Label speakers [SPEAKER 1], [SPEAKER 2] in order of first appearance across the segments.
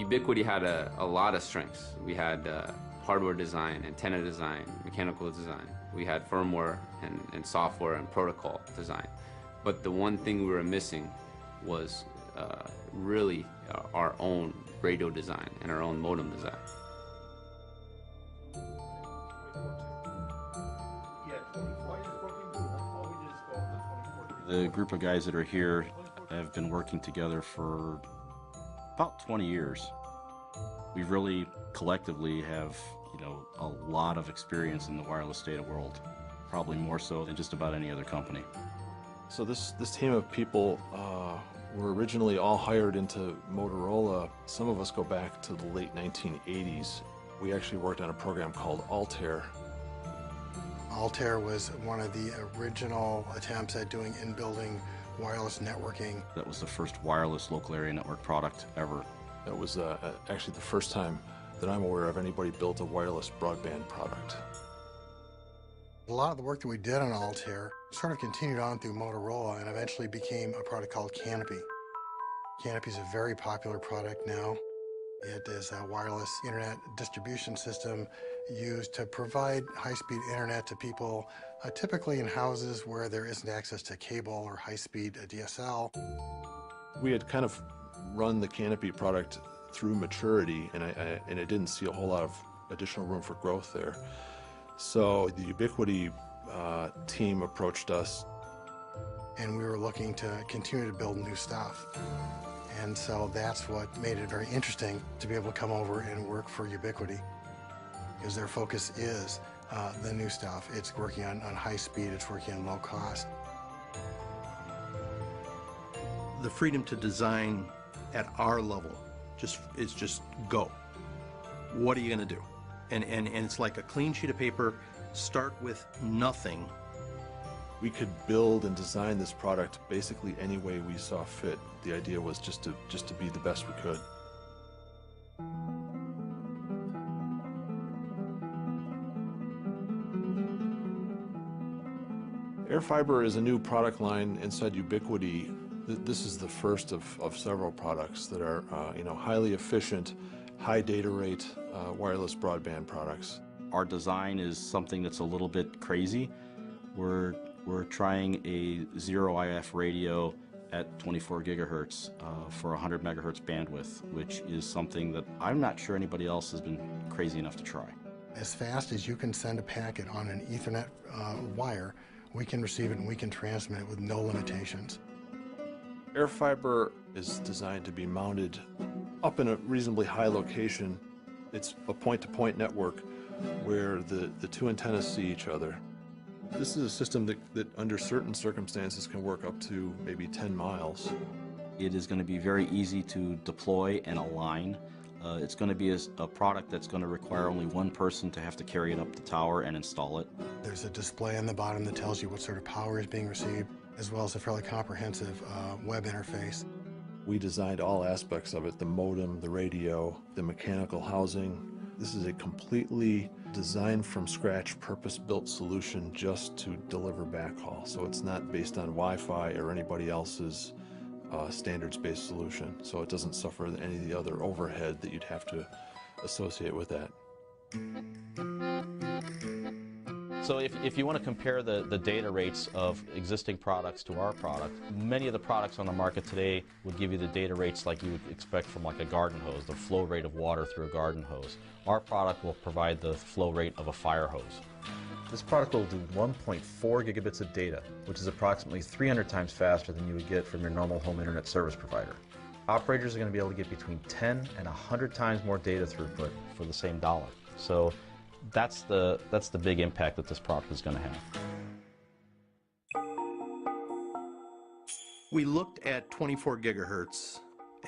[SPEAKER 1] Ubiquiti had a lot of strengths. We had hardware design, antenna design, mechanical design. We had firmware and software and protocol design. But the one thing we were missing was really our own radio design and our own modem design.
[SPEAKER 2] The group of guys that are here have been working together for about 20 years. We really collectively have, a lot of experience in the wireless data world, probably more so than just about any other company.
[SPEAKER 3] So this team of people were originally all hired into Motorola. Some of us go back to the late 1980s. We actually worked on a program called Altair.
[SPEAKER 4] Altair was one of the original attempts at doing in-building wireless networking.
[SPEAKER 2] That was the first wireless local area network product ever.
[SPEAKER 3] That was actually the first time that I'm aware of anybody built a wireless broadband product.
[SPEAKER 4] A lot of the work that we did on Altair sort of continued on through Motorola and eventually became a product called Canopy. Canopy is a very popular product now. It is a wireless internet distribution system used to provide high-speed internet to people, typically in houses where there isn't access to cable or high-speed DSL.
[SPEAKER 3] We had kind of run the Canopy product through maturity, and I didn't see a whole lot of additional room for growth there. So the Ubiquiti team approached us.
[SPEAKER 4] And we were looking to continue to build new stuff. And so that's what made it very interesting to be able to come over and work for Ubiquiti, because their focus is the new stuff. It's working on high speed, it's working on low cost.
[SPEAKER 5] The freedom to design at our level is just go. What are you going to do? And it's like a clean sheet of paper, start with nothing.
[SPEAKER 3] We could build and design this product basically any way we saw fit. The idea was just to be the best we could. AirFiber is a new product line inside Ubiquiti. This is the first of several products that are highly efficient, high data rate wireless broadband products.
[SPEAKER 2] Our design is something that's a little bit crazy. We're trying a 0 IF radio at 24 gigahertz for 100 megahertz bandwidth, which is something that I'm not sure anybody else has been crazy enough to try.
[SPEAKER 4] As fast as you can send a packet on an Ethernet wire, we can receive it and we can transmit it with no limitations.
[SPEAKER 3] AirFiber is designed to be mounted up in a reasonably high location. It's a point-to-point network where the two antennas see each other. This is a system that under certain circumstances can work up to maybe 10 miles.
[SPEAKER 2] It is going to be very easy to deploy and align. It's going to be a product that's going to require only one person to have to carry it up the tower and install it.
[SPEAKER 4] There's a display on the bottom that tells you what sort of power is being received, as well as a fairly comprehensive web interface.
[SPEAKER 3] We designed all aspects of it, the modem, the radio, the mechanical housing. This is a completely designed from scratch, purpose-built solution just to deliver backhaul. So it's not based on Wi-Fi or anybody else's standards-based solution. So it doesn't suffer any of the other overhead that you'd have to associate with that.
[SPEAKER 6] So if you want to compare the data rates of existing products to our product, many of the products on the market today would give you the data rates like you would expect from like a garden hose, the flow rate of water through a garden hose. Our product will provide the flow rate of a fire hose.
[SPEAKER 7] This product will do 1.4 gigabits of data, which is approximately 300 times faster than you would get from your normal home internet service provider. Operators are going to be able to get between 10 and 100 times more data throughput
[SPEAKER 6] for the same dollar. So that's the big impact that this product is going to have.
[SPEAKER 5] We looked at 24 gigahertz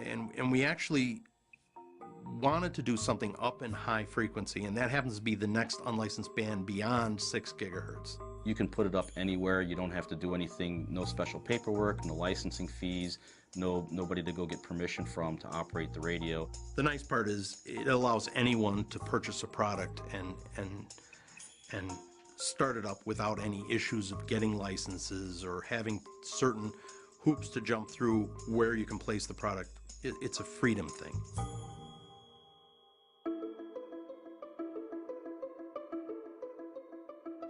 [SPEAKER 5] and we actually wanted to do something up in high frequency, and that happens to be the next unlicensed band beyond 6 gigahertz.
[SPEAKER 2] You can put it up anywhere. You don't have to do anything, no special paperwork, no licensing fees, nobody to go get permission from to operate the radio.
[SPEAKER 5] The nice part is it allows anyone to purchase a product and start it up without any issues of getting licenses or having certain hoops to jump through where you can place the product. It's a freedom thing.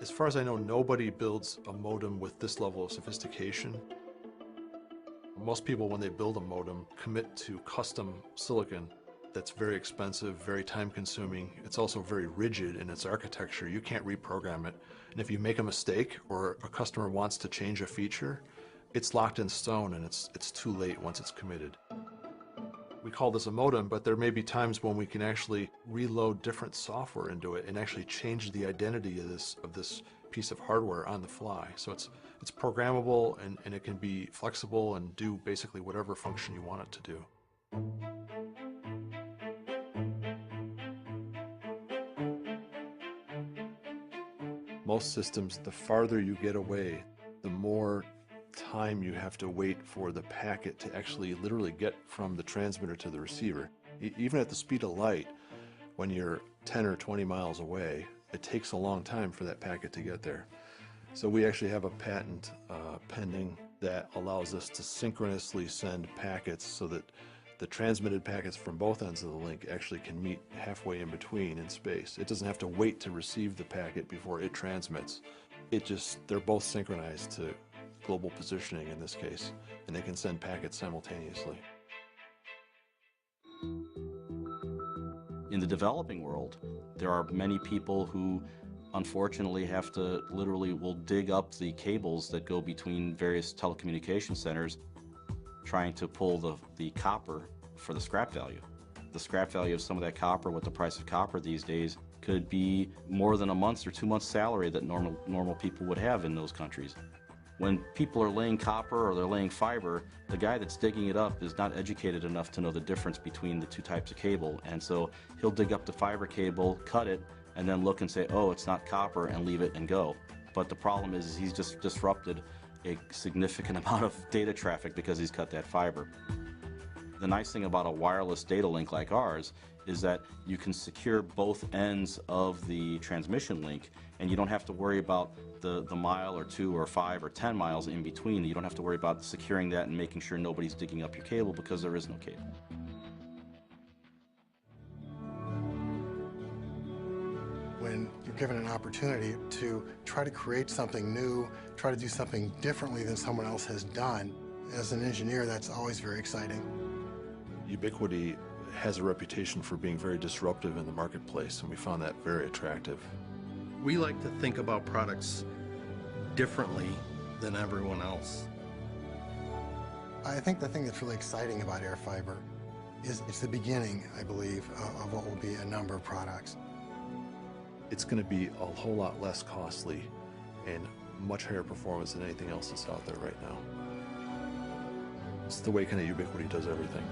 [SPEAKER 3] As far as I know, nobody builds a modem with this level of sophistication. Most people, when they build a modem, commit to custom silicon that's very expensive, very time-consuming. It's also very rigid in its architecture. You can't reprogram it. And if you make a mistake or a customer wants to change a feature, it's locked in stone and it's too late once it's committed. We call this a modem, but there may be times when we can actually reload different software into it and actually change the identity of this piece of hardware on the fly. So it's programmable and it can be flexible and do basically whatever function you want it to do. Most systems, the farther you get away, the more time you have to wait for the packet to actually literally get from the transmitter to the receiver. Even at the speed of light, when you're 10 or 20 miles away, it takes a long time for that packet to get there. So we actually have a patent pending that allows us to synchronously send packets so that the transmitted packets from both ends of the link actually can meet halfway in between in space. It doesn't have to wait to receive the packet before it transmits. They're both synchronized to global positioning in this case, and they can send packets simultaneously.
[SPEAKER 2] In the developing world, there are many people who unfortunately have to will dig up the cables that go between various telecommunication centers trying to pull the copper for the scrap value. The scrap value of some of that copper, with the price of copper these days, could be more than a month's or 2 months' salary that normal people would have in those countries. When people are laying copper or they're laying fiber, the guy that's digging it up is not educated enough to know the difference between the two types of cable, and so he'll dig up the fiber cable, cut it, and then look and say, oh, it's not copper, and leave it and go. But the problem is he's just disrupted a significant amount of data traffic because he's cut that fiber. The nice thing about a wireless data link like ours is that you can secure both ends of the transmission link, and you don't have to worry about the mile or 2 or 5 or 10 miles in between. You don't have to worry about securing that and making sure nobody's digging up your cable, because there is no cable.
[SPEAKER 4] When you're given an opportunity to try to create something new, try to do something differently than someone else has done, as an engineer, that's always very exciting.
[SPEAKER 3] Ubiquiti has a reputation for being very disruptive in the marketplace, and we found that very attractive.
[SPEAKER 5] We like to think about products differently than everyone else.
[SPEAKER 4] I think the thing that's really exciting about AirFiber is it's the beginning, I believe, of what will be a number of products.
[SPEAKER 3] It's going to be a whole lot less costly and much higher performance than anything else that's out there right now. It's the way kind of Ubiquiti does everything.